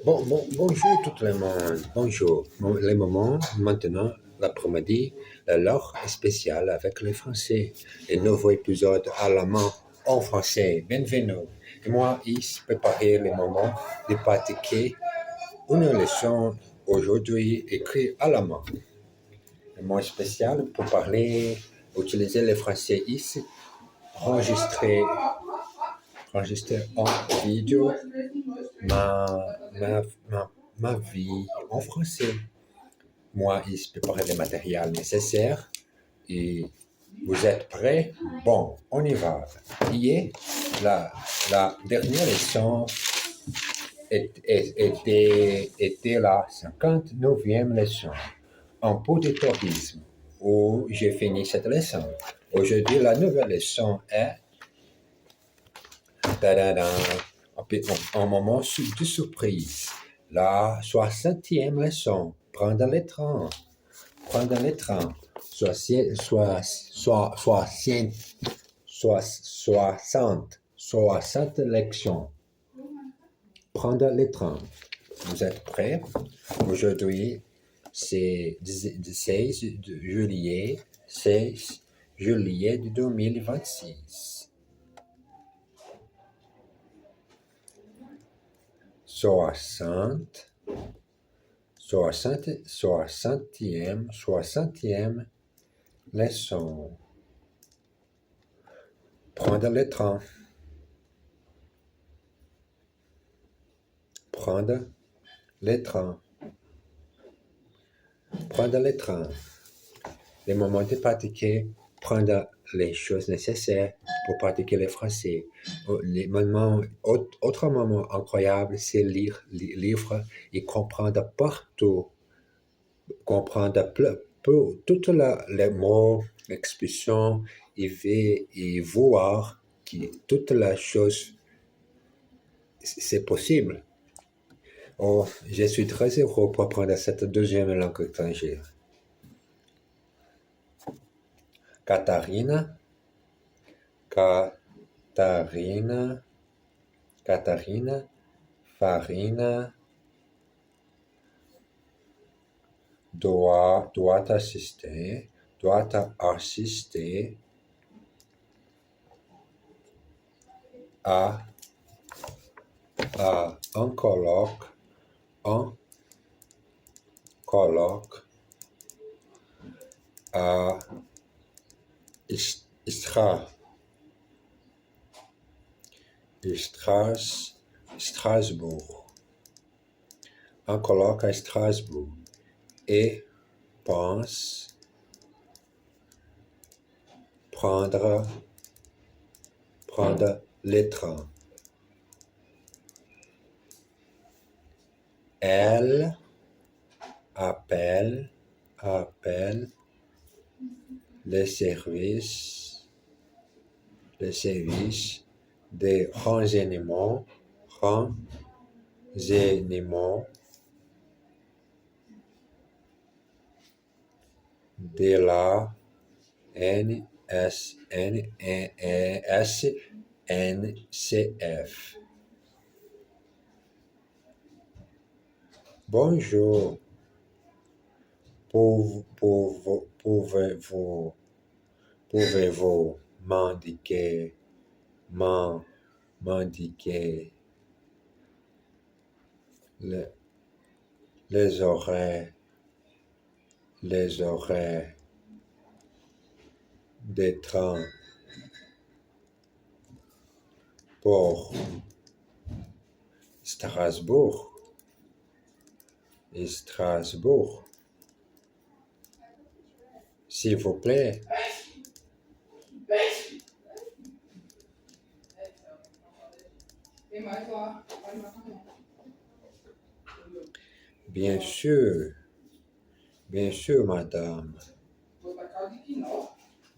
Bonjour tout le monde. Bonjour. Les moments, maintenant, l'après-midi, l'heure est spéciale avec les Français. Le nouveau épisode à la main en français. Bienvenue. Et moi, ici, préparer les moments de pratiquer une leçon aujourd'hui écrite à la main. Le mot spécial pour parler, utiliser le français ici, enregistrer en vidéo ma, ma, ma vie en français. Moi, il se prépare le matériel nécessaire et vous êtes prêts? Bon, on y va. Hier, la dernière leçon était la 59e leçon, un peu de tourisme, où j'ai fini cette leçon. Aujourd'hui, la nouvelle leçon est un moment de surprise. La 60e leçon, prendre le train. Prendre le train. 60 lections. Prendre le train. Vous êtes prêts? Aujourd'hui, c'est 16 juillet, 16 juillet de 2026. 60e leçon. Prendre le train. Prendre le train. Prendre le train. Le moment de pratiquer, prendre les choses nécessaires pour pratiquer le français. Autre moment incroyable, c'est lire les livres et comprendre partout. Comprendre tous les mots, l'expression, et voir que toutes les choses, c'est possible. Oh, je suis très heureux pour apprendre cette deuxième langue étrangère. Catarina, farina, doit assister à un colloque à Strasbourg. Un colloque à Strasbourg. Et pense prendre le train. Elle appelle le service de renseignement de la SNCF. Bonjour. Pouvez-vous m'indiquer les horaires des trains pour Strasbourg? S'il vous plaît. Bien sûr, madame.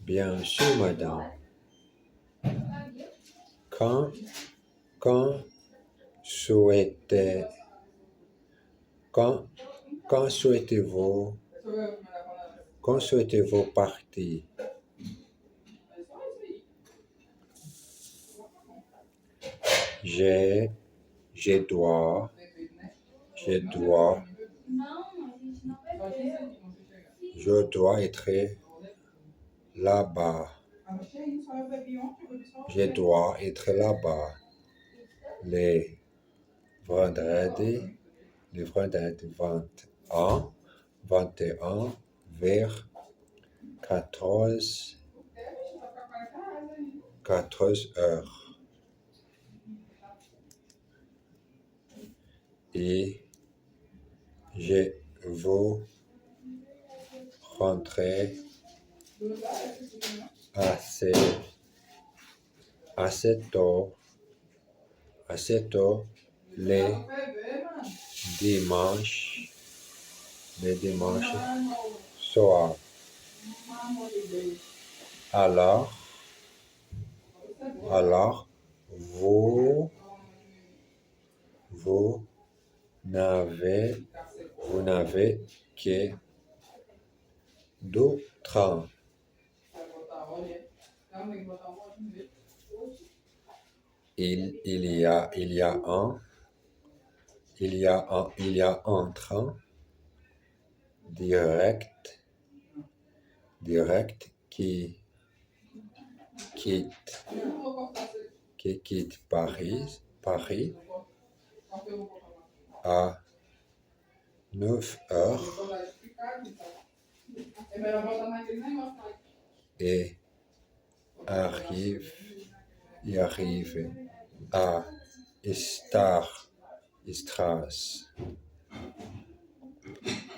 Bien sûr, madame. Quand souhaitez-vous partir? Je dois Je dois être là-bas. Je dois être là-bas. Les vendredis 21 vers 14 heures. Et je veux rentrer à 7 heures les dimanches soir. Alors, vous n'avez que 2 trains. Il y a un train direct qui quitte Paris à 9 heures et arrive à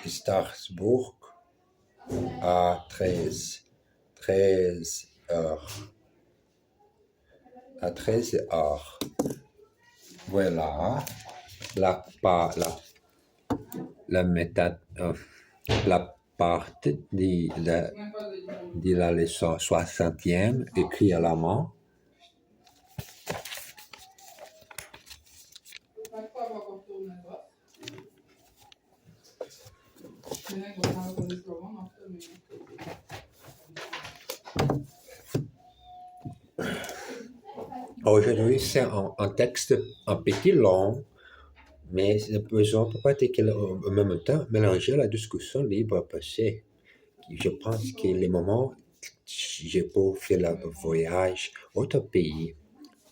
Strasbourg à 13 heures. Voilà la méthode, la partie de la leçon 60e écrit à la main. Aujourd'hui, c'est un texte un petit long, mais j'ai besoin pour pratiquer en même temps, mélanger la discussion libre passée. Je pense que les moments, je peux faire le voyage à autre pays,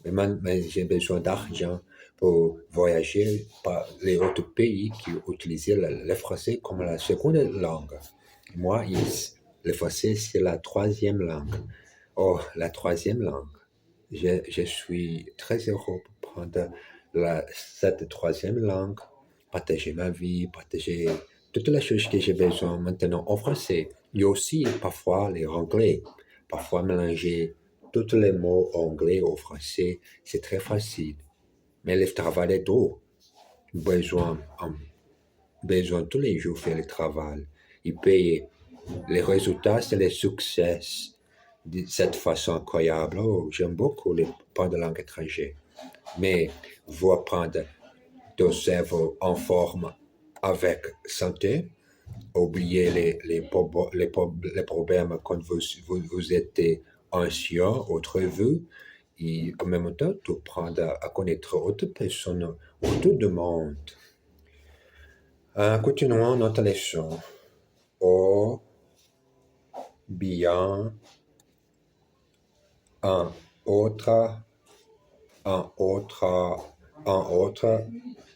mais j'ai besoin d'argent pour voyager par les autres pays qui utilisent le français comme la seconde langue. Moi, le français, c'est la troisième langue. Oh, la troisième langue. Je suis très heureux pour prendre cette troisième langue, partager ma vie, partager toutes les choses que j'ai besoin maintenant en français. Il y a aussi parfois les anglais. Parfois mélanger tous les mots anglais au français, c'est très facile. Mais le travail est dur. Besoin tous les jours faire le travail. Et payer. Les résultats, c'est le succès de cette façon incroyable. Oh, j'aime beaucoup les prendre de langue étrangère. Mais vous apprendre de cerveau en forme avec santé, oublier les problèmes quand vous êtes anxieux, autre vue, et en même temps, de prendre à connaître autres personnes autour du monde. Continuons notre leçon. Ou bien un autre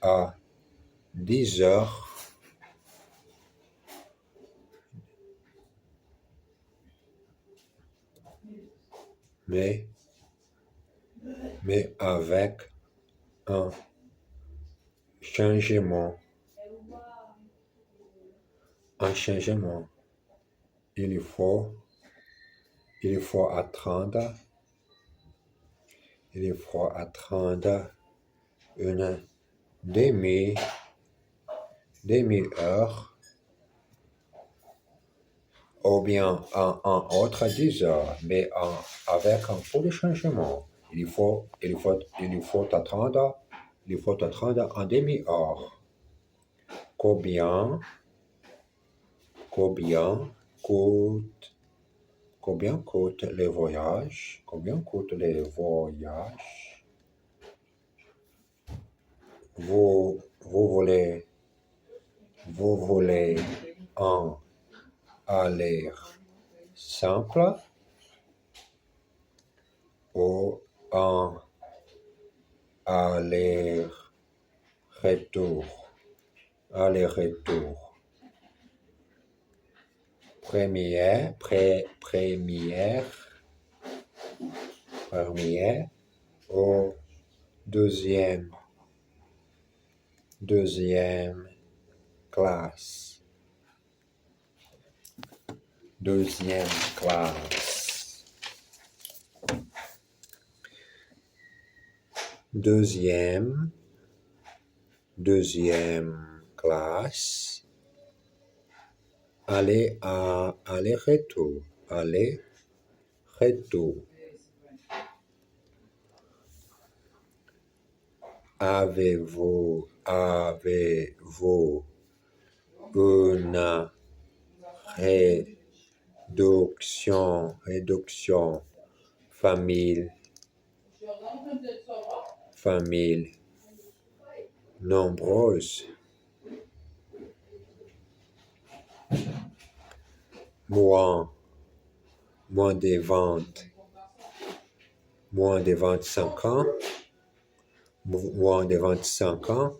à 10 heures. Mais avec un changement, il faut attendre une demi-heure ou bien un autre 10 heures, mais avec un peu de changement. Il faut attendre un demi-heure. Combien coûte le voyage? Vous voulez l'air simple ou en aller-retour. Aller-retour. Première ou deuxième classe. Deuxième classe. Deuxième classe. Aller-retour. Aller-retour. Avez-vous une réduction famille nombreuse? Moins de 25 ans. Moins de 25 ans.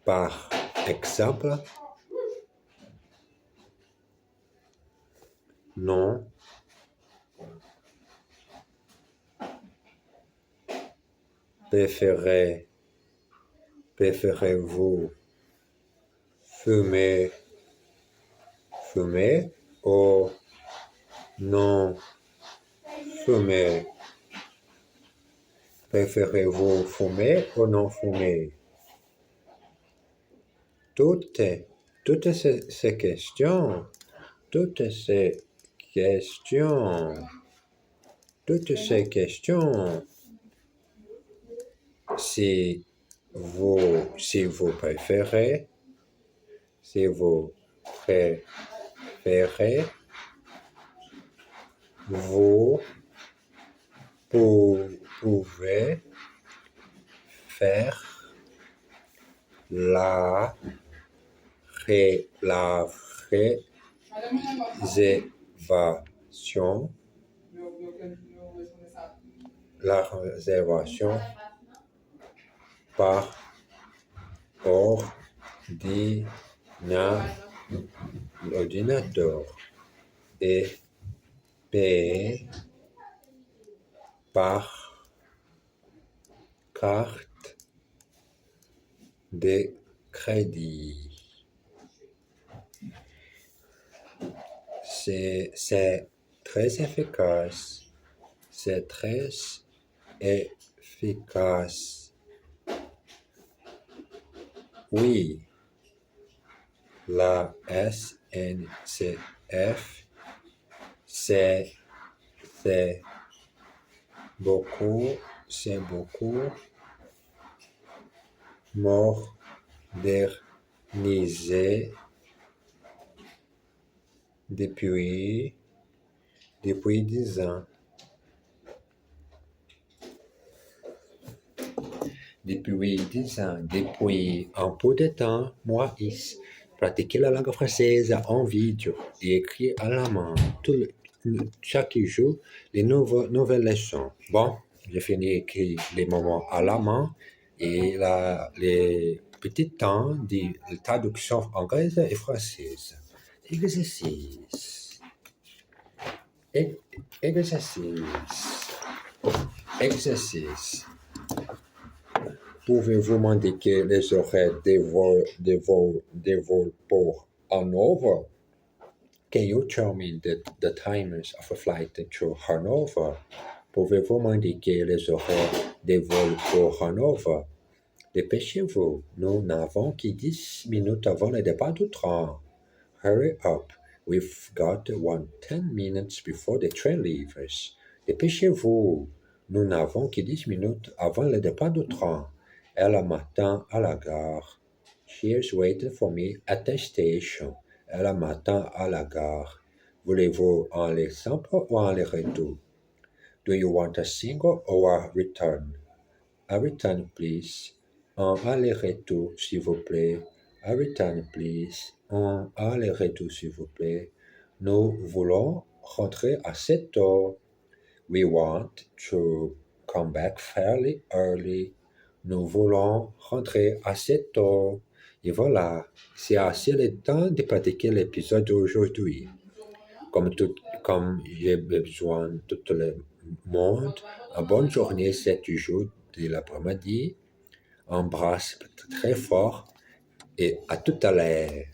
Par exemple, non. Préférez-vous fumer ou non fumer? Préférez-vous fumer ou non fumer? Toutes ces questions, si vous préférez, vous pouvez faire la réservation par ordinateur et payer par carte de crédit. C'est très efficace. C'est très efficace. Oui, la SNCF, c'est beaucoup modernisé depuis 10 ans. Depuis un peu de temps, moi, j'ai pratiqué la langue française en vidéo et écrit à la main. Chaque jour, les nouvelles leçons. Bon, j'ai fini d'écrire les moments à la main et les petits temps de traduction anglaise et française. Exercice. Pouvez-vous m'indiquer les horaires des vols pour Hanover? Can you tell me the timers of a flight to Hanover? Pouvez-vous m'indiquer les horaires des vols pour Hanover? Dépêchez-vous, nous n'avons que 10 minutes avant le départ du train. Hurry up, we've got 10 minutes before the train leaves. Dépêchez-vous, nous n'avons que 10 minutes avant le départ du train. Elle m'attend à la gare. She's waiting for me at the station. Elle m'attend à la gare. Voulez-vous un aller simple ou un aller retour? Do you want a single or a return? A return, please. Un aller-retour, s'il vous plaît. A return, please. Un aller-retour, s'il vous plaît. Nous voulons rentrer à 7 heures. We want to come back fairly early. Nous voulons rentrer à 7 heures. Et voilà, c'est assez le temps de pratiquer l'épisode d'aujourd'hui. Comme j'ai besoin de tout le monde, une bonne journée, c'est toujours de l'après-midi. Embrasse très fort et à tout à l'heure.